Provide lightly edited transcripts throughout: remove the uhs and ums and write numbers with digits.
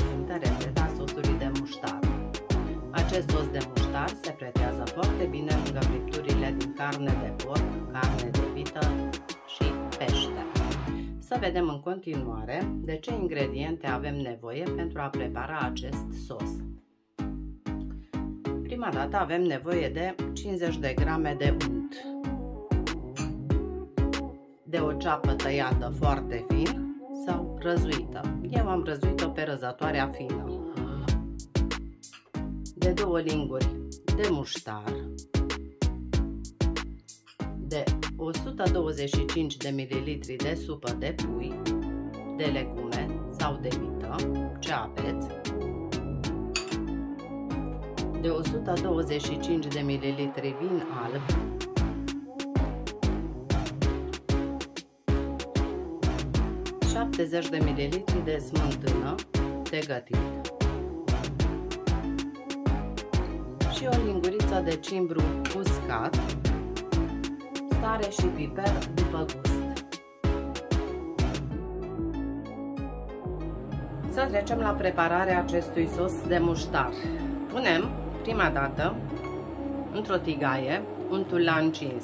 prezintă rețeta sosului de muștar. Acest sos de muștar se pretează foarte bine lângă fripturile din carne de porc, carne de vită și pește. Să vedem în continuare de ce ingrediente avem nevoie pentru a prepara acest sos. Prima dată avem nevoie de 50 de grame de unt, de o ceapă tăiată foarte fin sau răzuită. Eu am răzuit-o pe răzătoarea fină, de 2 linguri de muștar, de 125 de ml de supă de pui, de legume sau de vită, ce aveți, de 125 de ml vin alb, de ml de smântână de gătit și o linguriță de cimbru uscat, sare și piper după gust. Să trecem la prepararea acestui sos de muștar. Punem prima dată într-o tigaie untul la încins.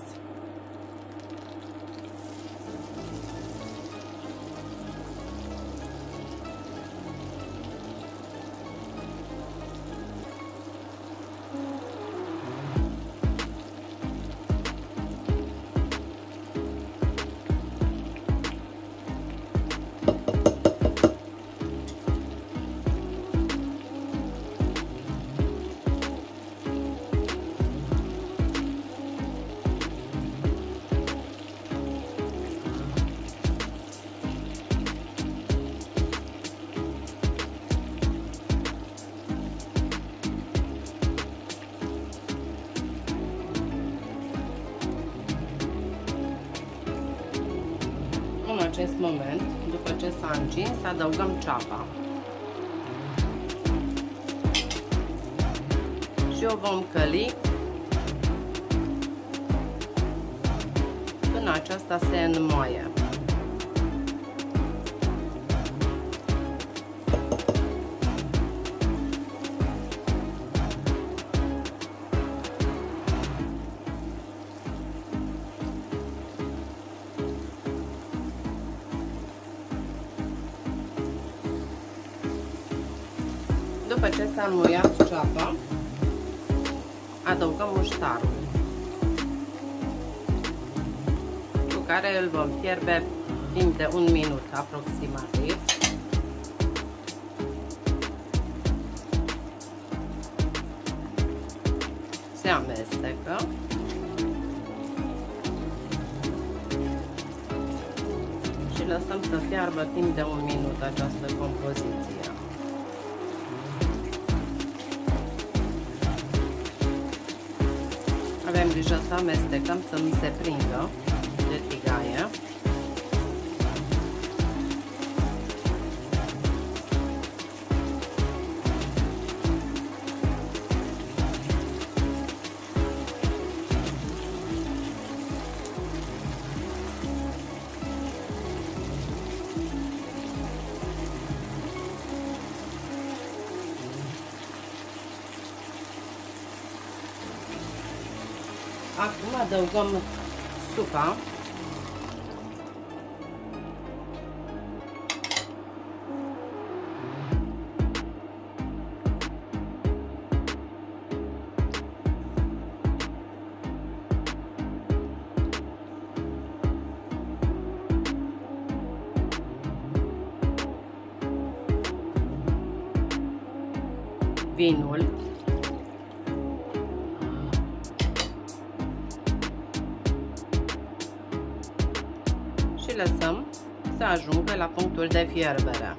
În acest moment, după ce s-a încins, adăugăm ceapa și o vom căli până aceasta se înmoaie. După ce s-a înmuiat ceapa, adăugăm muștarul, cu care îl vom fierbe timp de 1 minut aproximativ. Se amestecă și lăsăm să fiarbă timp de 1 minut această compoziție. Avem grijă să amestecăm, să nu se prindă de tigaie. Acum adăugăm supa. Vinul. Și lăsăm să ajungă la punctul de fierbere.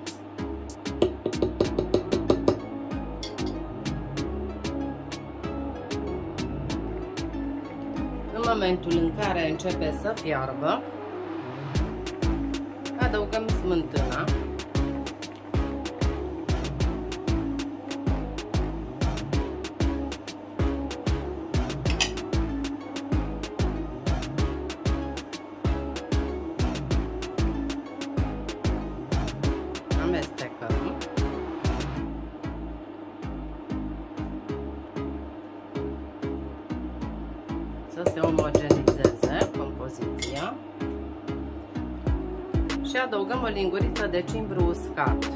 În momentul în care începe să fiarbă, adăugăm smântâna. Amestecăm să se omogenizeze compoziția și adăugăm o linguriță de cimbru uscat.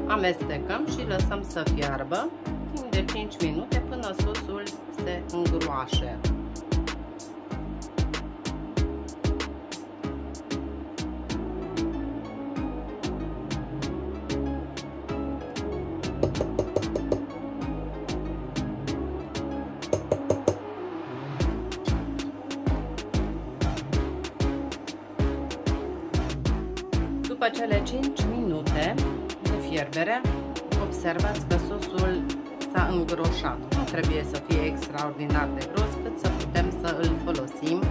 Amestecăm și lăsăm să fiarbă timp de 5 minute până sosul se îngroașe. După cele 5 minute de fierbere, observați că sosul s-a îngroșat. Nu trebuie să fie extraordinar de gros, cât să putem să îl folosim,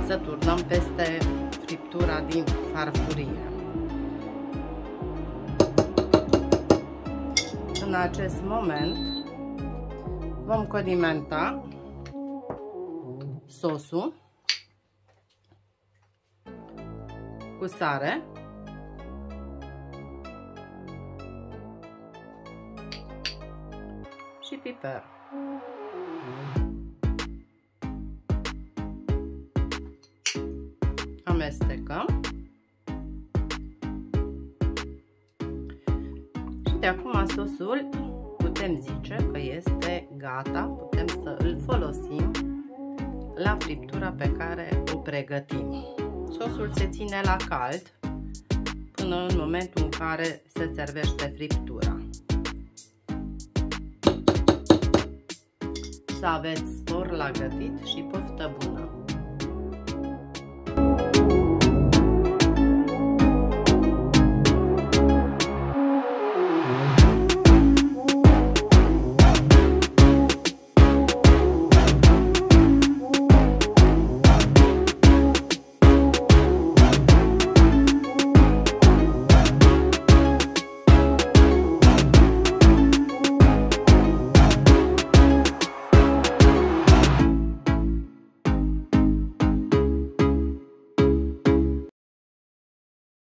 să turnăm peste friptura din farfurie. În acest moment vom condimenta sosul cu sare, și piper. Amestecăm și de acum sosul putem zice că este gata, putem să îl folosim la friptura pe care o pregătim. Sosul se ține la cald până în momentul în care se servește friptura. Să aveți spor la gătit și poftă bună!